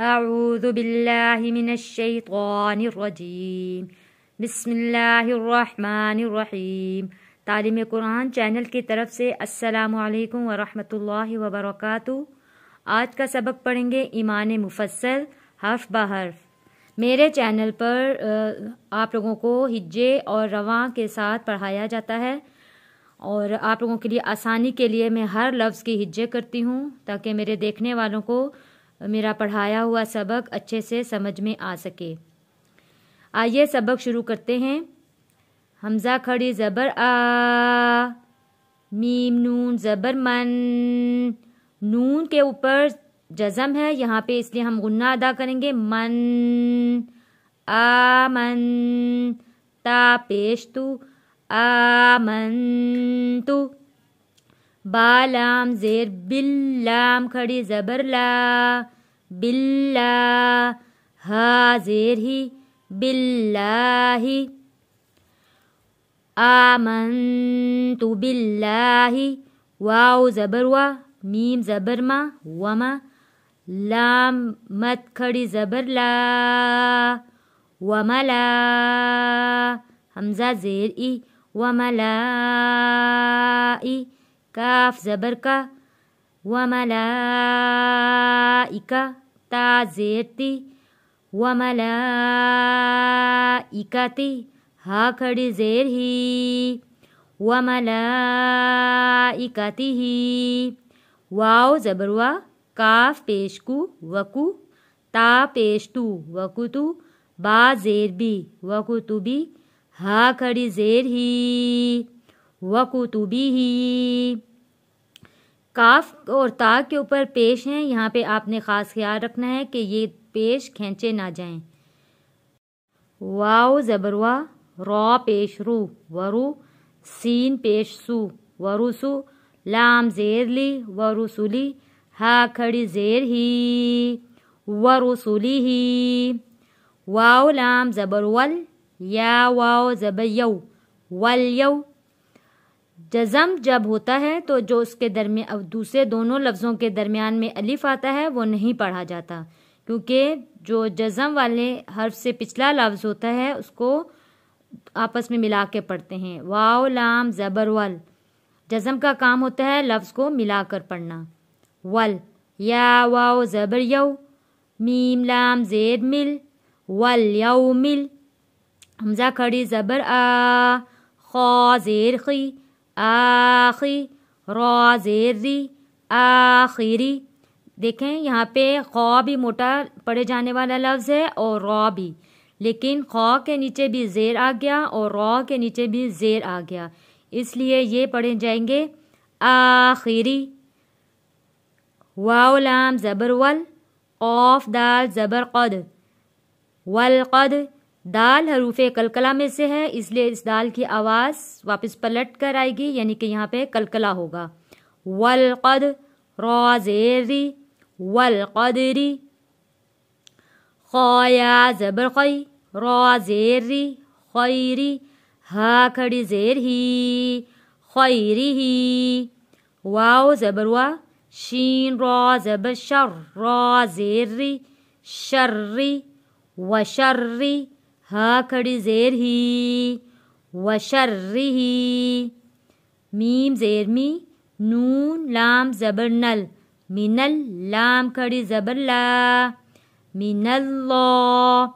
अऊज़ु बिल्लाहि मिनश्शैतानिर्रजीम बिस्मिल्लाहिर्रहमानिर्रहीम। तालीम कुरान चैनल की तरफ से अस्सलामु अलैकुम व रहमतुल्लाहि व बरकातुहू। आज का सबक पढ़ेंगे ईमान मुफस्सल हर्फ ब हर्फ। मेरे चैनल पर आप लोगों को हिज्जे और रवां के साथ पढ़ाया जाता है और आप लोगों के लिए आसानी के लिए मैं हर लफ्ज़ की हिज्जे करती हूँ ताकि मेरे देखने वालों को मेरा पढ़ाया हुआ सबक अच्छे से समझ में आ सके। आइए सबक शुरू करते हैं। हमज़ा खड़ी ज़बर आ, मीम नून ज़बर मन। नून के ऊपर जज़म है यहाँ पे, इसलिए हम गुन्ना अदा करेंगे। मन आमन, ता पेश तू आमन तू। बालाम ज़ेर बिल्लाम खड़ी ज़बर ला, बिल्ला। हा ज़ेर ही बिल्लाही। आमनतु बिल्लाही, वाव ज़बर वा, मीम ज़बर मा, वमा। लाम मत खड़ी ज़बर ला, वमला। हमज़ा ज़ेर ई, वमलाई। काफ ज़बर का, वमलाइका। ता ज़ेर ती, वमलाइकाती। हा खड़ी ज़ेर ही, वमलाइकातिही। वाव ज़बर वा, काफ पेशकू वकु, ता पेशतू वकुतु। बा ज़ेर बी, वकुतुबी। हा खड़ी ज़ेर ही, वकुतुबिही। काफ और ता के ऊपर पेश हैं, यहाँ पे आपने ख़ास ख्याल रखना है कि ये पेश खींचे ना जाएं। वाव ज़बर वा, रॉ पेश रू वरु। सीन पेश सु वरुसु। लाम ज़ेर ली, वरुसुली। हा खड़ी ज़ेर ही, वरुसुली ही। वाव लाम ज़बर वल, या वाव ज़बर यौ, वल यौ। जज़म जब होता है तो जो उसके दरमियान दूसरे दोनों लफ्ज़ों के दरमियान में अलिफ आता है वो नहीं पढ़ा जाता, क्योंकि जो जज़म वाले हर्फ से पिछला लफ्ज़ होता है उसको आपस में मिला के पढ़ते हैं। वाव लाम ज़बर वल, जज़म का काम होता है लफ्ज़ को मिलाकर पढ़ना। वल, या वाव ज़बर यौ, मीम लाम ज़ेर मिल, वल यौ मिल। हमज़ा खड़ी ज़बर आ, खौ ज़ेर खी, आखी। रॉ ज़ेर री, आखिरी। देखें यहाँ पे खौ भी मोटा पढ़े जाने वाला लफ्ज़ है और रॉ भी, लेकिन खौ के नीचे भी ज़ेर आ गया और रॉ के नीचे भी ज़ेर आ गया, इसलिए ये पढ़े जाएंगे आखिरी। वाव लाम ज़बर वल, औफ दाल ज़बर क़द, वल क़द। दाल हरूफे कलकला में से है, इसलिए इस दाल की आवाज़ वापस पलट कर आएगी, यानी कि यहाँ पे कलकला होगा। वल क़द, रॉ ज़ेरी, वल क़दरी। ख़या ज़बर ख़ई, रॉ ज़ेरी, ख़ैरी। हा खड़ी ज़ेर ही, ख़ैरी ही। वाव ज़बर वा, शीन रॉ ज़बर शर, रॉ ज़ेरी, शर्री। वशर्री। हा खड़ी ज़ेर ही, वशर्री ही। मीम ज़ेर मी, नून लाम ज़बर नल, मिनल। लाम खड़ी ज़बर ला, मिनल्लाह।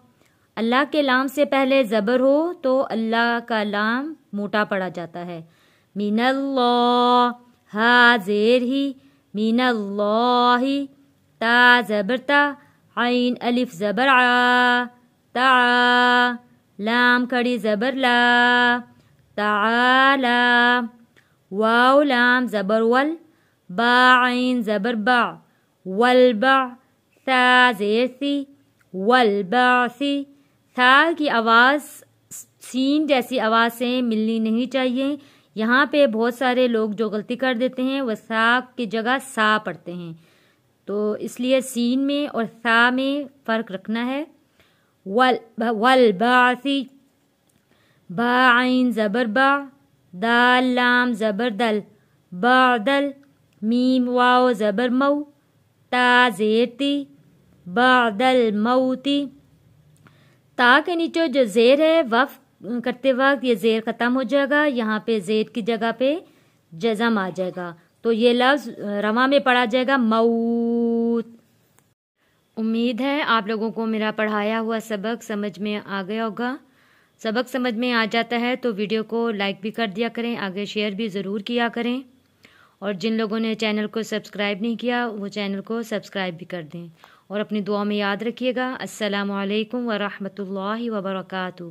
अल्लाह के लाम से पहले ज़बर हो तो अल्लाह का लाम मोटा पड़ा जाता है। मिनल्लाह। हा ज़ेर ही, मिनल्लाही। ता ज़बर ता, आइन अलिफ ज़बर आ, ता। लाम खड़ी ज़बर ला, ताला। वाव लाम ज़बर वल, बा आइन ज़बर बा, वल बा। सा ज़ेर सी, वल बासी। था की आवाज़ सीन जैसी आवाज़ से मिलनी नहीं चाहिए। यहाँ पे बहुत सारे लोग जो गलती कर देते हैं वह सा की जगह सा पढ़ते हैं, तो इसलिए सीन में और सा में फ़र्क रखना है। वल बासी। बा आइन ज़बर बा, दाल लाम ज़बर दल, बादल। मीम वाव ज़बर मऊ, ता ज़ेर ती, بعد الموت، تا کے نیچے جو زیر ہے وقف کرتے وقت یہ زیر ختم ہو جائے گا، یہاں پہ زیر کی جگہ پہ جزم آ جائے گا، تو یہ لفظ رواں میں پڑھا جائے گا موت۔ امید ہے آپ لوگوں کو میرا پڑھایا ہوا سبق سمجھ میں آ گیا ہوگا۔ سبق سمجھ میں آ جاتا ہے تو ویڈیو کو لائک بھی کر دیا کریں، آگے شیئر بھی ضرور کیا کریں، اور جن لوگوں نے چینل کو سبسکرائب نہیں کیا وہ چینل کو سبسکرائب بھی کر دیں، اور اپنی دعا میں یاد رکھیے گا۔ السلام علیکم ورحمۃ اللہ وبرکاتہ۔